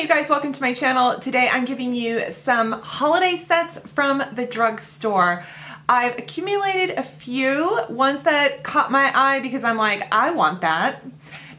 Hey you guys, welcome to my channel. Today I'm giving you some holiday sets from the drugstore. I've accumulated a few, ones that caught my eye because I'm like, I want that.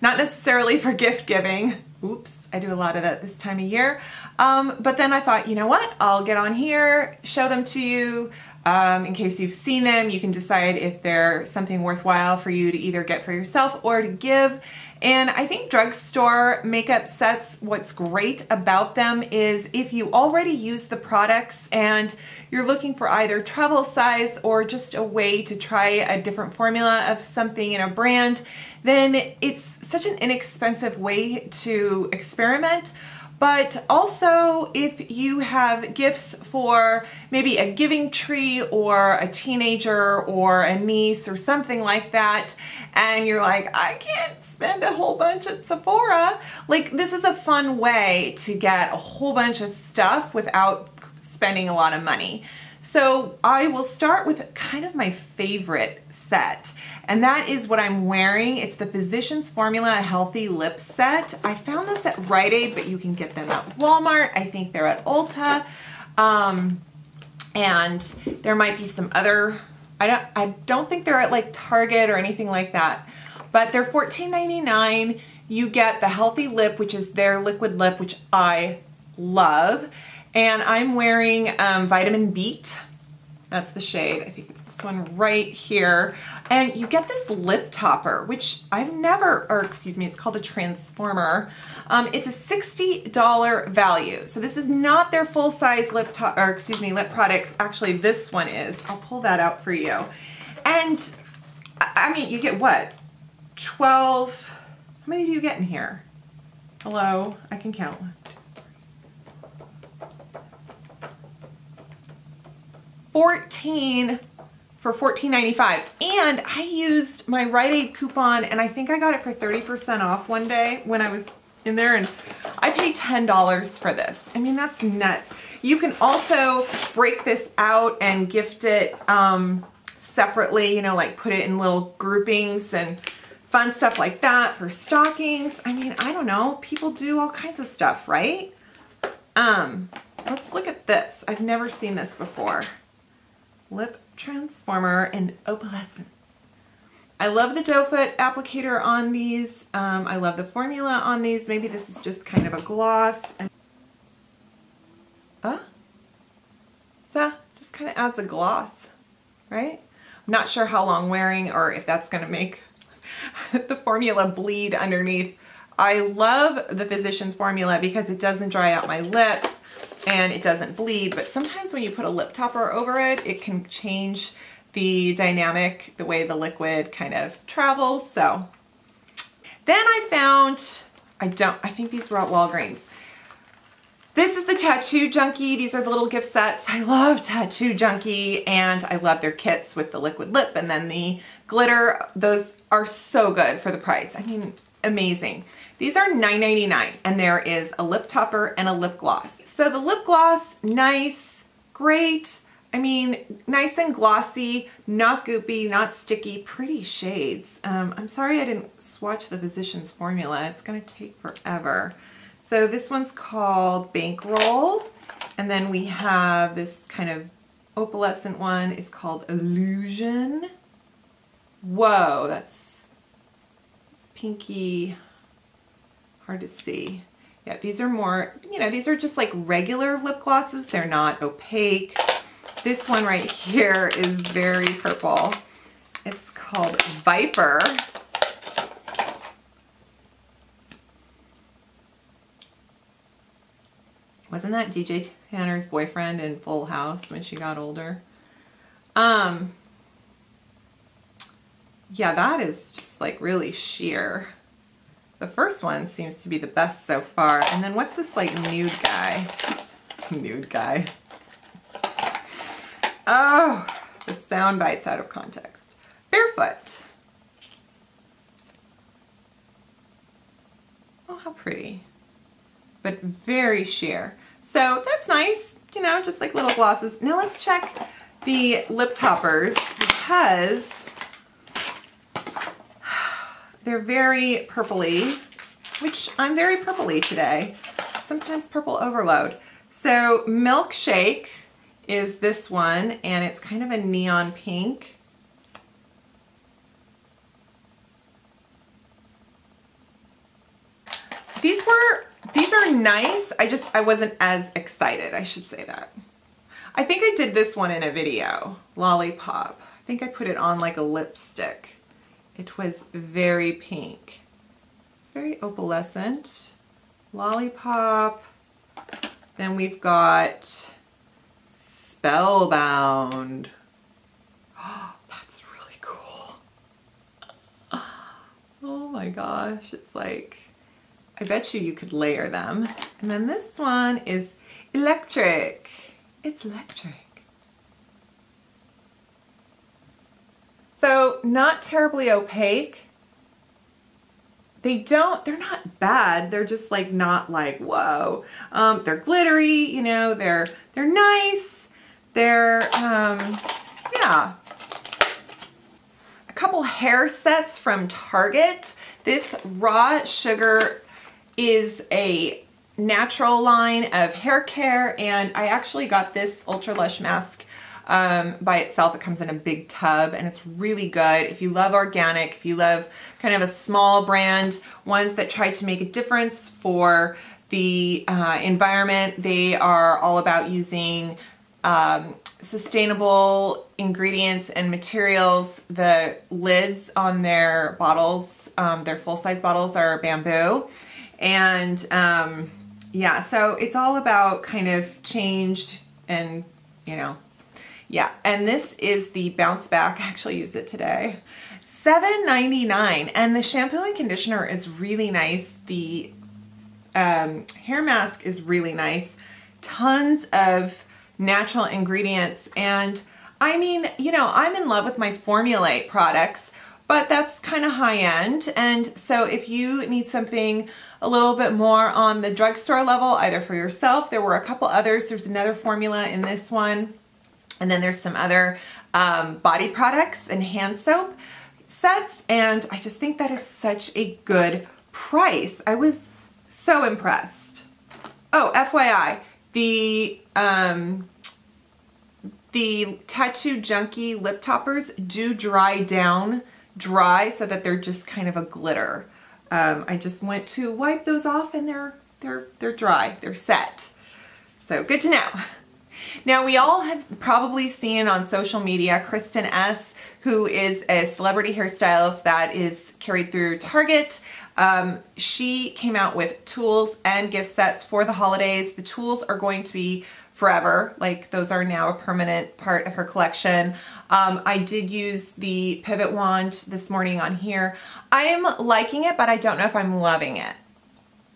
Not necessarily for gift giving. Oops, I do a lot of that this time of year. But then I thought, you know what? I'll get on here, show them to you. In case you've seen them, you can decide if they're something worthwhile for you to either get for yourself or to give. And I think drugstore makeup sets, what's great about them is if you already use the products and you're looking for either travel size or just a way to try a different formula of something in a brand, then it's such an inexpensive way to experiment. But also if you have gifts for maybe a giving tree or a teenager or a niece or something like that, and you're like, I can't spend a whole bunch at Sephora, like this is a fun way to get a whole bunch of stuff without spending a lot of money. So I will start with kind of my favorite set, and that is what I'm wearing. It's the Physicians Formula Healthy Lip Set. I found this at Rite Aid, but you can get them at Walmart. I think they're at Ulta. And there might be some other, I don't think they're at like Target or anything like that, but they're $14.99. You get the Healthy Lip, which is their liquid lip, which I love. And I'm wearing Vitamin Beat. That's the shade. I think it's this one right here. And you get this lip topper, which I've never, or excuse me, it's called a transformer. It's a $60 value. So this is not their full-size lip lip products. Actually, this one is. I'll pull that out for you. And I mean, you get what? 12, how many do you get in here? Hello, I can count. 14 for $14.95, and I used my Rite Aid coupon, and I think I got it for 30% off one day when I was in there, and I paid $10 for this. I mean, that's nuts. You can also break this out and gift it separately, you know, like put it in little groupings and fun stuff like that for stockings. I mean, I don't know, people do all kinds of stuff, right? Let's look at this. I've never seen this before. Lip Transformer in Opalescence. I love the doe foot applicator on these. I love the formula on these. Maybe this is just kind of a gloss. So just kind of adds a gloss, right? I'm not sure how long wearing or if that's gonna make the formula bleed underneath. I love the Physicians Formula because it doesn't dry out my lips and it doesn't bleed, but sometimes when you put a lip topper over it, it can change the dynamic, the way the liquid kind of travels. So then I found, I think these were at Walgreens. This is the Tattoo Junkie. These are the little gift sets. I love Tattoo Junkie, and I love their kits with the liquid lip and then the glitter. Those are so good for the price. I mean, amazing. These are $9.99, and there is a lip topper and a lip gloss. So the lip gloss, nice, great. I mean, nice and glossy, not goopy, not sticky, pretty shades. I'm sorry I didn't swatch the Physicians Formula. It's gonna take forever. So this one's called Bankroll, and then we have this kind of opalescent one. It's called Illusion. Whoa, that's pinky. Hard to see. Yeah, these are more, you know, these are just like regular lip glosses. They're not opaque. This one right here is very purple. It's called Viper. Wasn't that DJ Tanner's boyfriend in Full House when she got older? Yeah, that is just like really sheer. The first one seems to be the best so far. And then what's this like nude guy? Nude guy. Oh, the sound bites out of context. Barefoot. Oh, how pretty. But very sheer. So that's nice, you know, just like little glosses. Now let's check the lip toppers because they're very purpley, which I'm very purpley today. sometimes purple overload. So Milkshake is this one, and it's kind of a neon pink. These are nice. I wasn't as excited, I should say that. I think I did this one in a video, Lollipop. I think I put it on like a lipstick. It was very pink. It's very opalescent. Lollipop. Then we've got Spellbound. Oh, that's really cool. Oh my gosh, it's like, I bet you could layer them. And then this one is Electric. It's electric. So not terribly opaque. They're not bad. They're just like not like, whoa. They're glittery, you know, they're nice. They're, yeah. A couple hair sets from Target. This Raw Sugar is a natural line of hair care, and I actually got this Ultra Lush mask by itself. It comes in a big tub, and it's really good if you love organic, if you love kind of a small brand, ones that try to make a difference for the environment. They are all about using sustainable ingredients and materials. The lids on their bottles, their full-size bottles, are bamboo, and yeah, so it's all about kind of changed and, you know, yeah. And this is the Bounce Back. I actually used it today. $7.99, and the shampoo and conditioner is really nice. The hair mask is really nice. Tons of natural ingredients, and I mean, you know, I'm in love with my Formulate products, but that's kind of high end. And so if you need something a little bit more on the drugstore level, either for yourself, there were a couple others. There's another formula in this one. And then there's some other body products and hand soap sets. And I just think that is such a good price. I was so impressed. Oh, FYI, the Tattoo Junkie lip toppers do dry down dry so that they're just kind of a glitter. I just went to wipe those off, and they're dry, they're set. So good to know. Now, we all have probably seen on social media Kristin S, who is a celebrity hairstylist that is carried through Target. She came out with tools and gift sets for the holidays. The tools are going to be forever. Like, those are now a permanent part of her collection. I did use the pivot wand this morning on here. I am liking it, but I don't know if I'm loving it.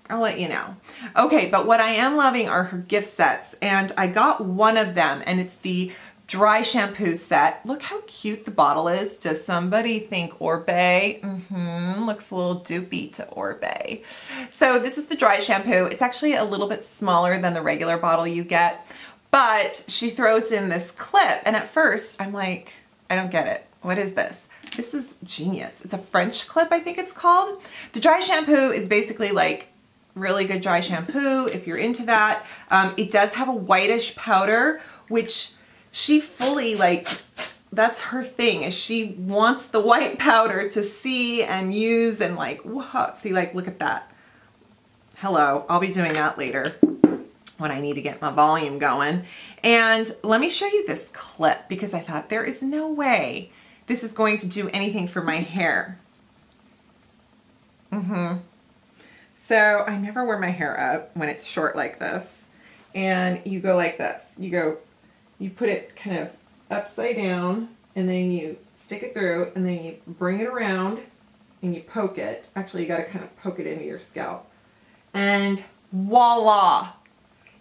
I'll let you know. Okay, but what I am loving are her gift sets, and I got one of them, and it's the dry shampoo set. Look how cute the bottle is. Does somebody think Orbe? Looks a little dupey to Orbe. So this is the dry shampoo. It's actually a little bit smaller than the regular bottle you get, but she throws in this clip, and at first I'm like, I don't get it. What is this? This is genius. It's a French clip, I think it's called. The dry shampoo is basically like really good dry shampoo if you're into that. It does have a whitish powder, which she fully, like, that's her thing, is she wants the white powder to see and use, and like, whoa, see, like, look at that. Hello, I'll be doing that later when I need to get my volume going. And let me show you this clip, because I thought there is no way this is going to do anything for my hair. So I never wear my hair up when it's short like this. And you go like this. You put it kind of upside down, and then you stick it through, and then you bring it around and you poke it. Actually, you got to kind of poke it into your scalp. And voila!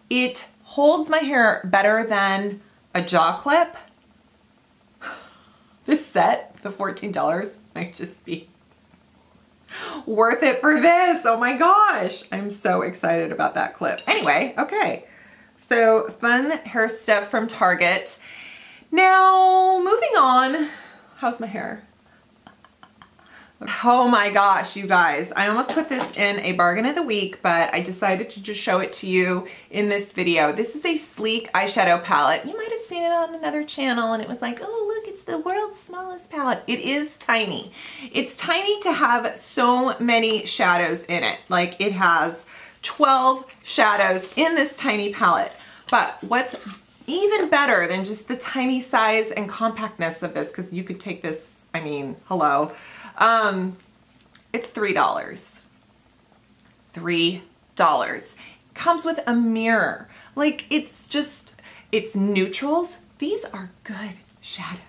It holds my hair better than a jaw clip. This set, the $14, might just be worth it for this. Oh my gosh. I'm so excited about that clip. Anyway, okay. So fun hair stuff from Target. Now, moving on. How's my hair? Oh my gosh, you guys. I almost put this in a bargain of the week, but I decided to just show it to you in this video. This is a sleek eyeshadow palette. You might have seen it on another channel and it was like, oh look, it's the world's smallest palette. It is tiny. It's tiny to have so many shadows in it. Like it has 12 shadows in this tiny palette. But what's even better than just the tiny size and compactness of this, because you could take this, I mean, hello. It's $3. $3. Comes with a mirror. Like it's neutrals. These are good shadows.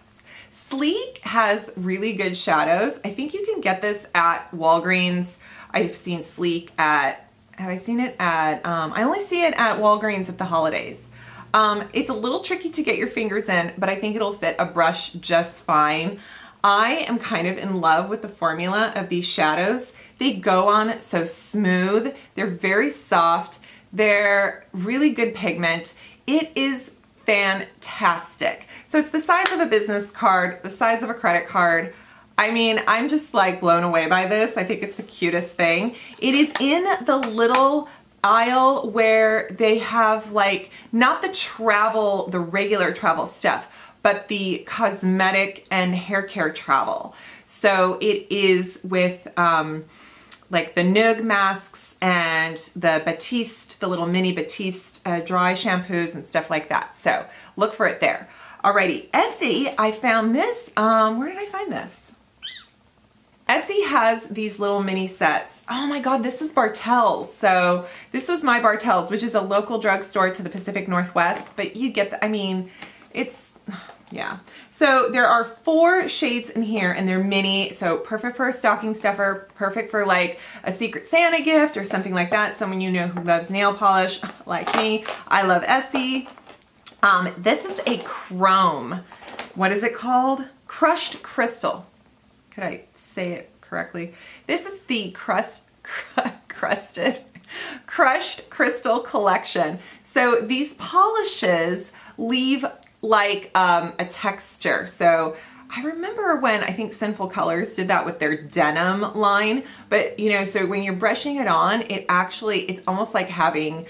Sleek has really good shadows. I think you can get this at Walgreens. I've seen Sleek at, have I seen it at, I only see it at Walgreens at the holidays. It's a little tricky to get your fingers in, but I think it'll fit a brush just fine. I am kind of in love with the formula of these shadows. They go on so smooth. They're very soft. They're really good pigment. It is fantastic. So it's the size of a business card, the size of a credit card. I mean, I'm just like blown away by this. I think it's the cutest thing. It is in the little aisle where they have like, not the travel, the regular travel stuff, but the cosmetic and hair care travel. So it is with like the Nug masks and the Batiste, the little mini Batiste dry shampoos and stuff like that. So look for it there. Alrighty, Essie, I found this, where did I find this? Essie has these little mini sets. Oh my God, this is Bartell's. So this was my Bartell's, which is a local drugstore to the Pacific Northwest, but you get the, I mean, it's, yeah. So there are 4 shades in here and they're mini, so perfect for a stocking stuffer, perfect for like a Secret Santa gift or something like that. Someone you know who loves nail polish like me. I love Essie. This is a chrome. What is it called? Crushed Crystal. Could I say it correctly? This is the Crusted Crushed Crystal Collection. So these polishes leave like a texture. So I remember when I think Sinful Colors did that with their denim line, but you know, so when you're brushing it on, it actually, it's almost like having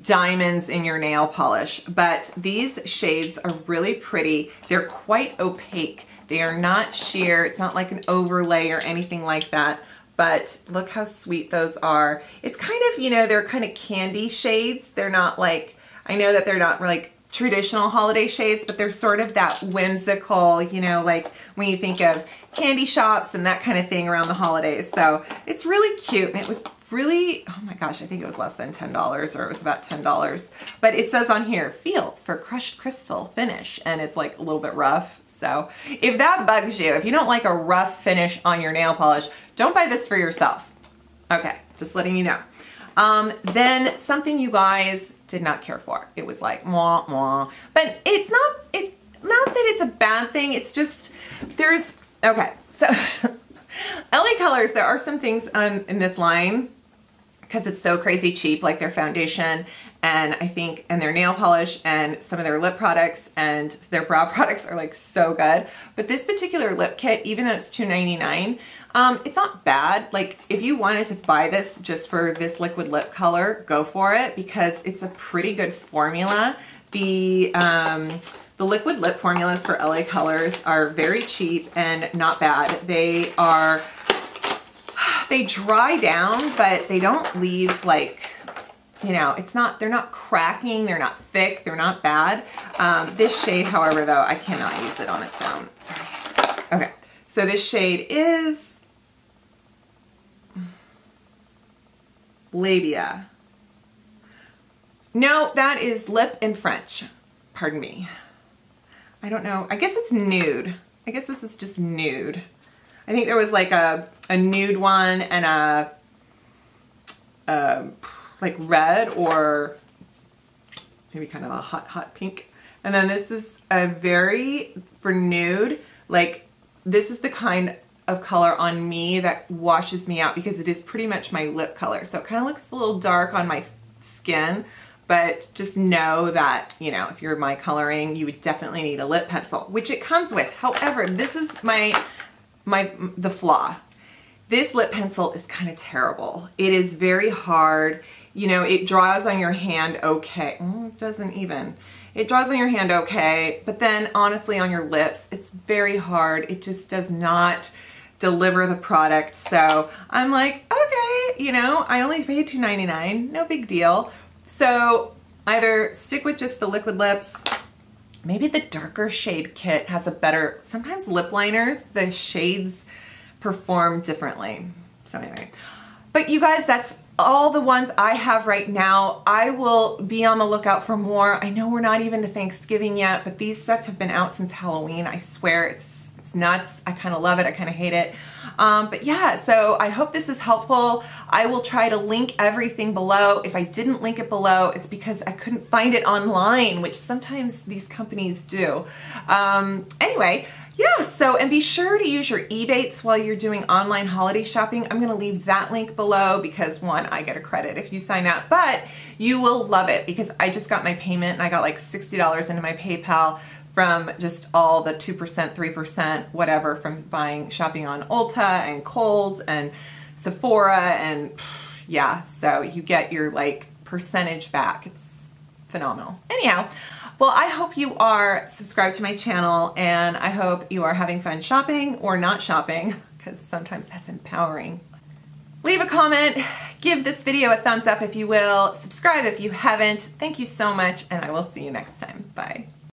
diamonds in your nail polish. But these shades are really pretty. They're quite opaque. They are not sheer. It's not like an overlay or anything like that. But look how sweet those are. It's kind of, you know, they're kind of candy shades. They're not like, I know that they're not like traditional holiday shades, but they're sort of that whimsical, you know, like when you think of candy shops and that kind of thing around the holidays. So it's really cute, and it was really, oh my gosh, I think it was less than $10, or it was about $10. But it says on here, feel for crushed crystal finish, and it's like a little bit rough. So if that bugs you, if you don't like a rough finish on your nail polish, don't buy this for yourself. Okay, just letting you know. Then something you guys did not care for. It was like, mwah, mwah. But it's not that it's a bad thing. It's just, okay, so Ellie Colors, there are some things in this line, because it's so crazy cheap, like their foundation and I think, and their nail polish and some of their lip products and their brow products are like so good. But this particular lip kit, even though it's $2.99, it's not bad. Like if you wanted to buy this just for this liquid lip color, go for it, because it's a pretty good formula. The liquid lip formulas for LA Colors are very cheap and not bad. They dry down, but they don't leave like, you know, they're not cracking, they're not thick, they're not bad. This shade, however, though, I cannot use it on its own. Sorry. Okay, so this shade is Labia. No, that is Lip in French. Pardon me. I don't know. I guess it's nude. I guess this is just nude. I think there was like a nude one and a like red, or maybe kind of a hot pink. And then this is a very, for nude, like this is the kind of color on me that washes me out, because it is pretty much my lip color. So it kind of looks a little dark on my skin, but just know that, you know, if you're my coloring, you would definitely need a lip pencil, which it comes with. However, this is the flaw. This lip pencil is kind of terrible. It is very hard. You know, it draws on your hand okay. It doesn't even. It draws on your hand okay, but then honestly on your lips, it's very hard. It just does not deliver the product. So I'm like, okay, you know, I only paid $2.99, no big deal. So either stick with just the liquid lips. Maybe the darker shade kit has a better, sometimes lip liners, the shades perform differently. So anyway, but you guys, that's all the ones I have right now. I will be on the lookout for more. I know we're not even to Thanksgiving yet, but these sets have been out since Halloween. I swear it's nuts. I kind of love it. I kind of hate it. But yeah, so I hope this is helpful. I will try to link everything below. If I didn't link it below, it's because I couldn't find it online, which sometimes these companies do. Anyway, yeah, so, and be sure to use your Ebates while you're doing online holiday shopping. I'm gonna leave that link below because one, I get a credit if you sign up, but you will love it because I just got my payment and I got like $60 into my PayPal from just all the 2%, 3%, whatever, from shopping on Ulta and Kohl's and Sephora, and yeah, so you get your like percentage back. It's phenomenal. Anyhow, well, I hope you are subscribed to my channel and I hope you are having fun shopping or not shopping, because sometimes that's empowering. Leave a comment, give this video a thumbs up if you will, subscribe if you haven't. Thank you so much, and I will see you next time. Bye.